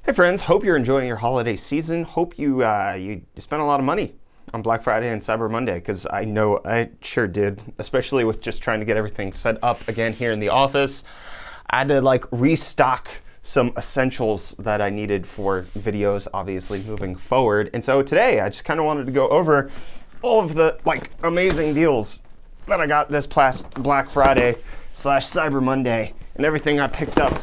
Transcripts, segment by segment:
Hey friends, hope you're enjoying your holiday season. Hope you spent a lot of money on Black Friday and Cyber Monday, because I know I sure did, especially with just trying to get everything set up again here in the office. I had to restock some essentials that I needed for videos, obviously moving forward. And so today I just kind of wanted to go over all of the amazing deals that I got this past Black Friday / Cyber Monday and everything I picked up,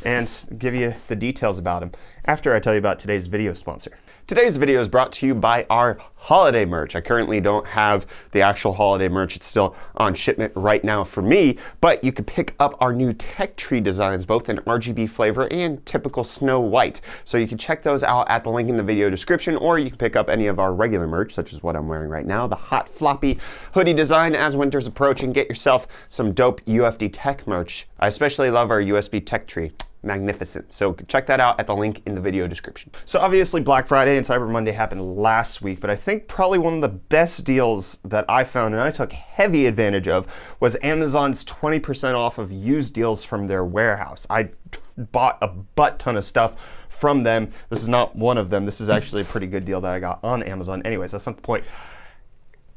and give you the details about them after I tell you about today's video sponsor. Today's video is brought to you by our holiday merch. I currently don't have the actual holiday merch. It's still on shipment right now for me, but you can pick up our new tech tree designs, both in RGB flavor and typical snow white. So you can check those out at the link in the video description, or you can pick up any of our regular merch, such as what I'm wearing right now, the hot floppy hoodie design as winter's approaching. Get yourself some dope UFD tech merch. I especially love our USB tech tree. Magnificent. So check that out at the link in the video description. So obviously Black Friday and Cyber Monday happened last week, but I think probably one of the best deals that I found and I took heavy advantage of was Amazon's 20% off of used deals from their warehouse. I bought a butt ton of stuff from them. This is not one of them. This is actually a pretty good deal that I got on Amazon. Anyways, that's not the point.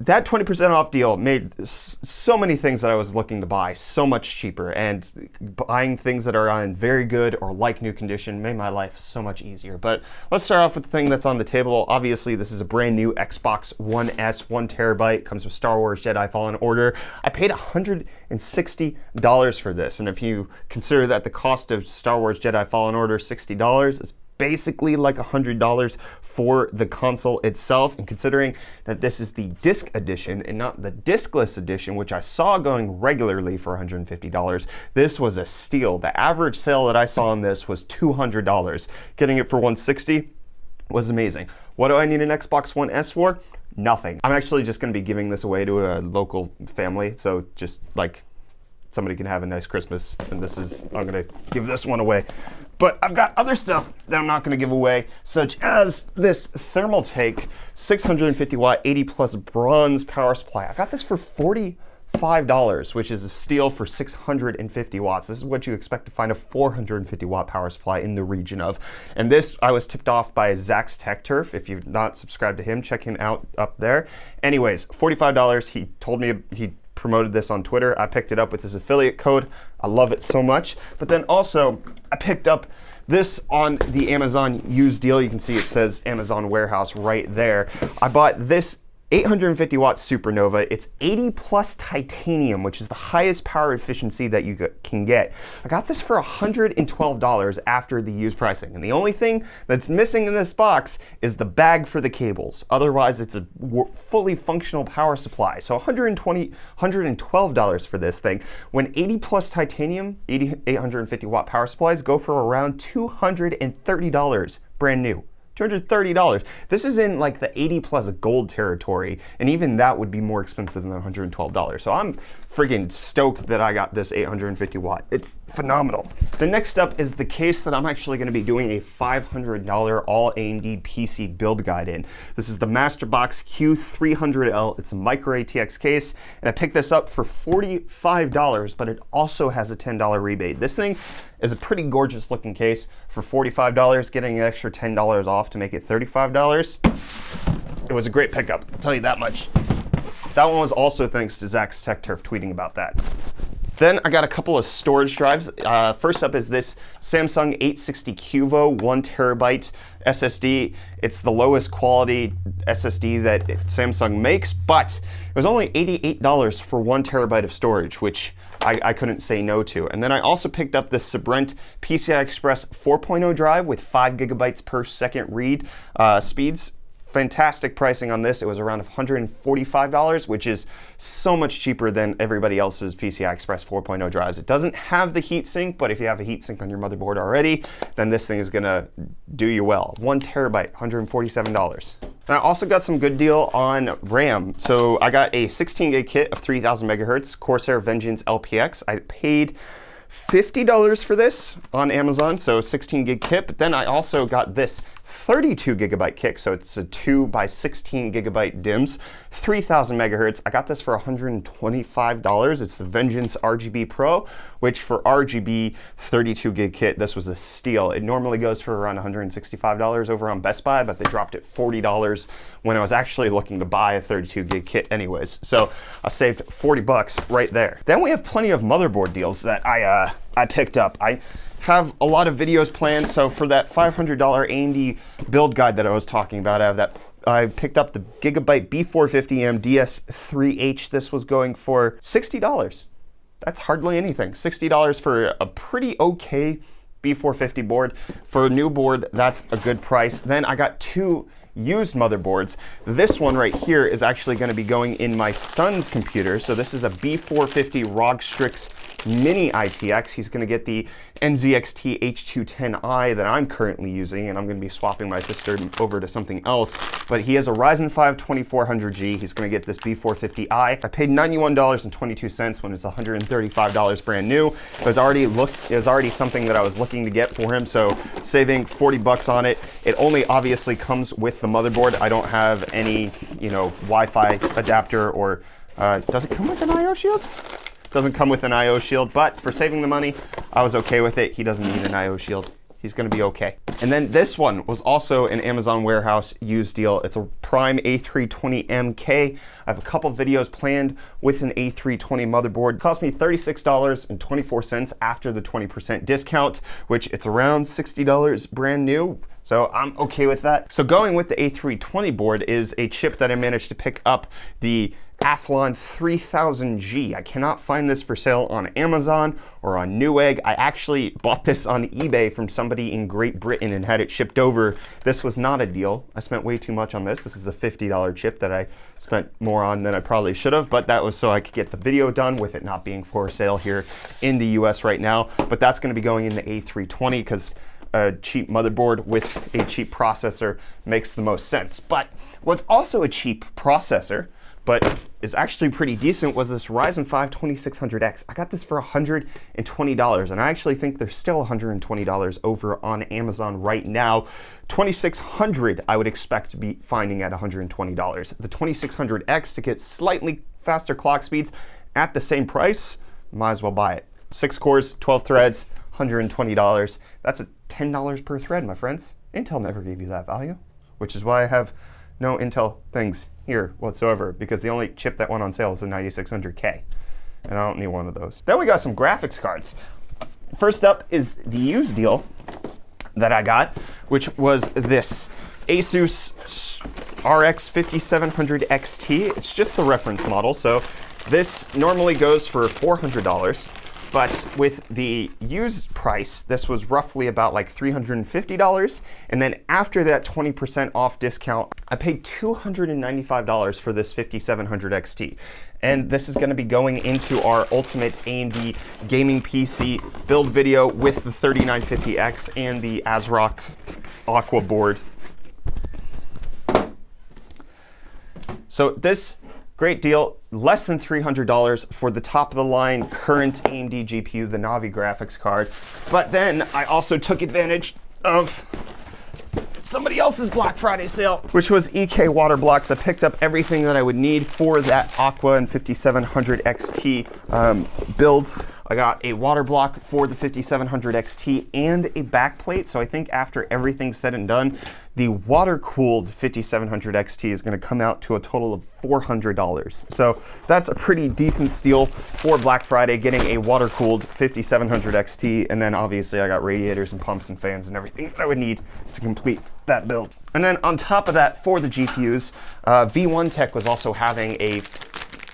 That 20% off deal made so many things that I was looking to buy so much cheaper, and buying things that are in very good or like new condition made my life so much easier. But let's start off with the thing that's on the table. Obviously, this is a brand new Xbox One S, 1 terabyte, comes with Star Wars Jedi Fallen Order. I paid $160 for this, and if you consider that the cost of Star Wars Jedi Fallen Order is $60, it's basically like $100 for the console itself. And considering that this is the disc edition and not the discless edition, which I saw going regularly for $150, this was a steal. The average sale that I saw on this was $200. Getting it for $160 was amazing. What do I need an Xbox One S for? Nothing. I'm actually just going to be giving this away to a local family, so just somebody can have a nice Christmas, and I'm gonna give this one away. But I've got other stuff that I'm not gonna give away, such as this Thermaltake 650 watt 80 plus bronze power supply. I got this for $45, which is a steal for 650 watts. This is what you expect to find a 450 watt power supply in the region of. And this, I was tipped off by Zach's Tech Turf. If you've not subscribed to him, check him out up there. Anyways, $45, he told me he promoted this on Twitter. I picked it up with his affiliate code. I love it so much. But then also, I picked up this on the Amazon used deal. You can see it says Amazon Warehouse right there. I bought this 850 watt Supernova. It's 80 plus titanium, which is the highest power efficiency that you can get. I got this for $112 after the used pricing. And the only thing that's missing in this box is the bag for the cables. Otherwise, it's a fully functional power supply. So $112 for this thing, when 80 plus titanium, 850 watt power supplies go for around $230 brand new. $230. This is in the 80 plus gold territory, and even that would be more expensive than $112. So I'm freaking stoked that I got this 850 watt. It's phenomenal. The next up is the case that I'm actually going to be doing a $500 all AMD PC build guide in. This is the Masterbox Q300L. It's a micro ATX case, and I picked this up for $45, but it also has a $10 rebate. This thing is a pretty gorgeous looking case. For $45, getting an extra $10 off to make it $35. It was a great pickup, I'll tell you that much. That one was also thanks to Zach's Tech Turf tweeting about that. Then I got a couple of storage drives. First up is this Samsung 860 QVO 1 terabyte SSD. It's the lowest quality SSD that Samsung makes, but it was only $88 for 1 terabyte of storage, which I couldn't say no to. And then I also picked up this Sabrent PCI Express 4.0 drive with 5 gigabytes per second read speeds. Fantastic pricing on this. It was around $145, which is so much cheaper than everybody else's PCI Express 4.0 drives. It doesn't have the heatsink, but if you have a heatsink on your motherboard already, then this thing is gonna do you well. 1 terabyte, $147. And I also got some good deal on RAM. So I got a 16 gig kit of 3000 megahertz Corsair Vengeance LPX. I paid $50 for this on Amazon, so 16 gig kit. But then I also got this 32 gigabyte kit, so it's a 2 by 16 gigabyte DIMMs, 3000 megahertz. I got this for $125. It's the Vengeance RGB Pro, which for RGB 32 gig kit, this was a steal. It normally goes for around $165 over on Best Buy, but they dropped it $40 when I was actually looking to buy a 32 gig kit anyways. So I saved 40 bucks right there. Then we have plenty of motherboard deals that I picked up. I have a lot of videos planned, so for that $500 AMD build guide that I was talking about, I picked up the Gigabyte B450M DS3H. This was going for $60. That's hardly anything. $60 for a pretty okay B450 board. For a new board, that's a good price. Then I got two used motherboards. This one right here is actually going to be going in my son's computer. So this is a B450 ROG Strix Mini ITX. He's going to get the NZXT H210i that I'm currently using, and I'm going to be swapping my sister over to something else. But he has a Ryzen 5 2400G. He's going to get this B450i. I paid $91.22 when it's $135 brand new. It was already something that I was looking to get for him, so saving 40 bucks on it. It only obviously comes with the motherboard. I don't have any, Wi-Fi adapter, or does it come with an I/O shield? Doesn't come with an I/O shield, but for saving the money, I was okay with it. He doesn't need an I/O shield. He's going to be okay. And then this one was also an Amazon warehouse used deal. It's a Prime A320MK. I have a couple videos planned with an A320 motherboard. It cost me $36.24 after the 20% discount, which it's around $60 brand new. So I'm okay with that. So going with the A320 board is a chip that I managed to pick up, the Athlon 3000G. I cannot find this for sale on Amazon or on Newegg. I actually bought this on eBay from somebody in Great Britain and had it shipped over. This was not a deal. I spent way too much on this. This is a $50 chip that I spent more on than I probably should have, but that was so I could get the video done with it not being for sale here in the US right now. But that's going to be going in the A320 because a cheap motherboard with a cheap processor makes the most sense. But what's also a cheap processor, but is actually pretty decent, was this Ryzen 5 2600X. I got this for $120, and I actually think there's still $120 over on Amazon right now. 2600 I would expect to be finding at $120. The 2600X to get slightly faster clock speeds at the same price, might as well buy it. 6 cores, 12 threads, $120. That's a $10 per thread, my friends. Intel never gave you that value, which is why I have no Intel things here whatsoever, because the only chip that went on sale is the 9600K, and I don't need one of those. Then we got some graphics cards. First up is the used deal that I got, which was this Asus RX 5700 XT. It's just the reference model, so this normally goes for $400. But with the used price, this was roughly about like $350. And then after that 20% off discount, I paid $295 for this 5700 XT. And this is going to be going into our ultimate AMD gaming PC build video with the 3950X and the ASRock Aqua board. So this great deal, less than $300 for the top of the line current AMD GPU, the Navi graphics card. But then I also took advantage of somebody else's Black Friday sale, which was EK water blocks. I picked up everything that I would need for that Aqua and 5700 XT builds. I got a water block for the 5700 XT and a backplate. So I think after everything's said and done, the water-cooled 5700 XT is going to come out to a total of $400. So that's a pretty decent steal for Black Friday, getting a water-cooled 5700 XT. And then obviously I got radiators and pumps and fans and everything that I would need to complete that build. And then on top of that, for the GPUs, V1 Tech was also having a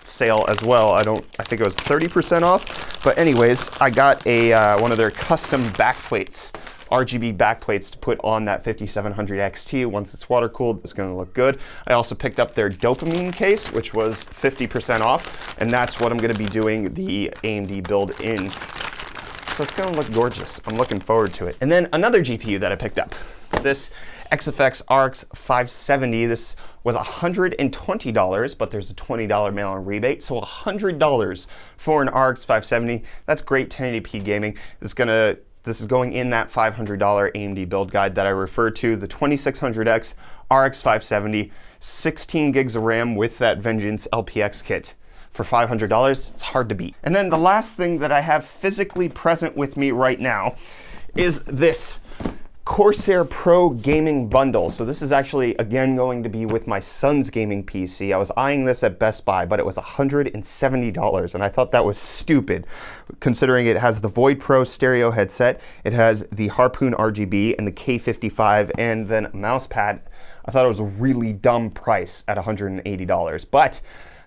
sale as well. I think it was 30% off. But anyways, I got a one of their custom backplates, RGB backplates to put on that 5700 XT. Once it's water cooled, it's going to look good. I also picked up their dopamine case, which was 50% off, and that's what I'm going to be doing the AMD build in. So it's going to look gorgeous. I'm looking forward to it. And then another GPU that I picked up. this XFX RX 570. This was $120, but there's a $20 mail-in rebate, so $100 for an RX 570. That's great 1080p gaming. This is going in that $500 AMD build guide that I referred to, the 2600X RX 570, 16 gigs of RAM with that Vengeance LPX kit. For $500, it's hard to beat. And then the last thing that I have physically present with me right now is this Corsair Pro gaming bundle. So this is actually, again, going to be with my son's gaming PC. I was eyeing this at Best Buy, but it was $170, and I thought that was stupid, considering it has the Void Pro stereo headset, it has the Harpoon RGB and the K55, and then a mouse pad. I thought it was a really dumb price at $180, but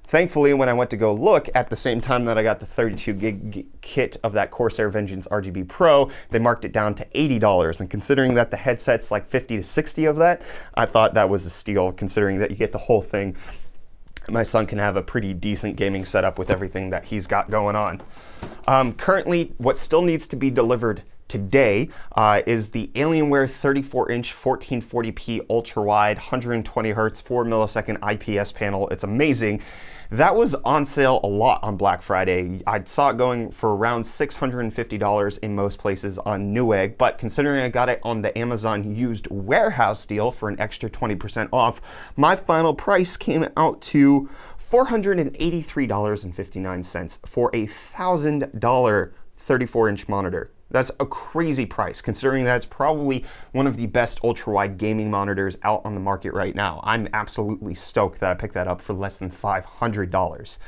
thankfully, when I went to go look at the same time that I got the 32 gig kit of that Corsair Vengeance RGB Pro, they marked it down to $80. And considering that the headset's like 50 to 60 of that, I thought that was a steal, considering that you get the whole thing. My son can have a pretty decent gaming setup with everything that he's got going on. Currently, what still needs to be delivered today is the Alienware 34-inch 1440p ultra-wide 120 hertz 4 millisecond IPS panel. It's amazing. That was on sale a lot on Black Friday. I saw it going for around $650 in most places on Newegg, but considering I got it on the Amazon used warehouse deal for an extra 20% off, my final price came out to $483.59 for a $1,000 34-inch monitor. That's a crazy price, considering that it's probably one of the best ultra-wide gaming monitors out on the market right now. I'm absolutely stoked that I picked that up for less than $500.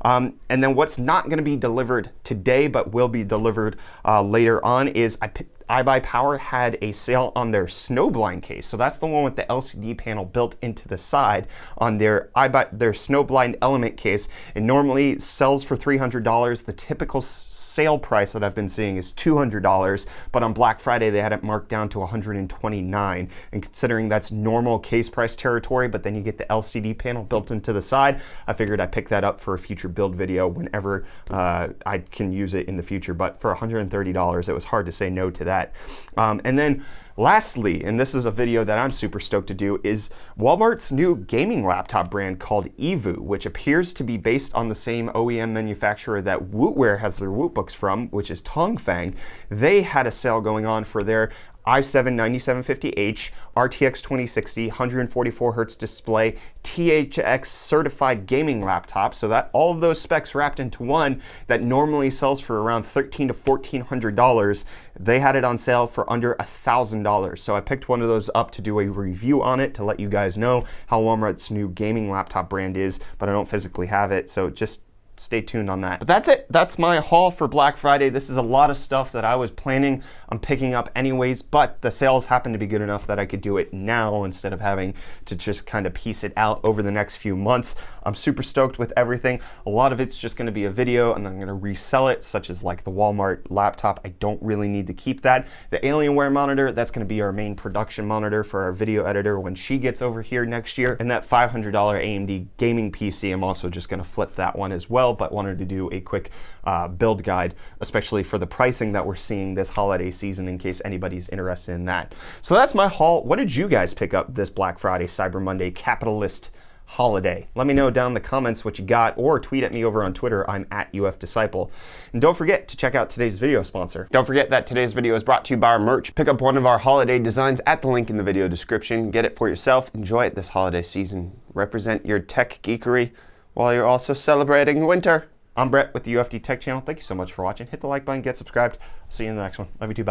And then what's not going to be delivered today, but will be delivered later on, is iBuyPower had a sale on their Snowblind case. So that's the one with the LCD panel built into the side on their Snowblind Element case. It normally sells for $300. The typical sale price that I've been seeing is $200, but on Black Friday they had it marked down to $129. And considering that's normal case price territory, but then you get the LCD panel built into the side, I figured I'd pick that up for a future build video whenever I can use it in the future. But for $130, it was hard to say no to that. And then lastly, and this is a video that I'm super stoked to do, is Walmart's new gaming laptop brand called Evu, which appears to be based on the same OEM manufacturer that Wootware has their Wootbooks from, which is Tongfang. They had a sale going on for their i7-9750H, RTX 2060, 144 hertz display, THX certified gaming laptop. So that all of those specs wrapped into one that normally sells for around $1,300 to $1,400. They had it on sale for under $1,000. So I picked one of those up to do a review on it to let you guys know how Walmart's new gaming laptop brand is, but I don't physically have it. So just stay tuned on that. But that's it. That's my haul for Black Friday. This is a lot of stuff that I was planning on picking up anyways, but the sales happened to be good enough that I could do it now instead of having to just kind of piece it out over the next few months. I'm super stoked with everything. A lot of it's just going to be a video and then I'm going to resell it, such as like the Walmart laptop. I don't really need to keep that. The Alienware monitor, that's going to be our main production monitor for our video editor when she gets over here next year. And that $500 AMD gaming PC, I'm also just going to flip that one as well, but wanted to do a quick build guide, especially for the pricing that we're seeing this holiday season, in case anybody's interested in that. So that's my haul. What did you guys pick up this Black Friday, Cyber Monday, capitalist holiday? Let me know down in the comments what you got, or tweet at me over on Twitter. I'm at UFDisciple. And don't forget to check out today's video sponsor. Don't forget that today's video is brought to you by our merch. Pick up one of our holiday designs at the link in the video description. Get it for yourself. Enjoy it this holiday season. Represent your tech geekery while you're also celebrating winter. I'm Brett with the UFD Tech Channel. Thank you so much for watching. Hit the like button, get subscribed. I'll see you in the next one. Love you too. Bye.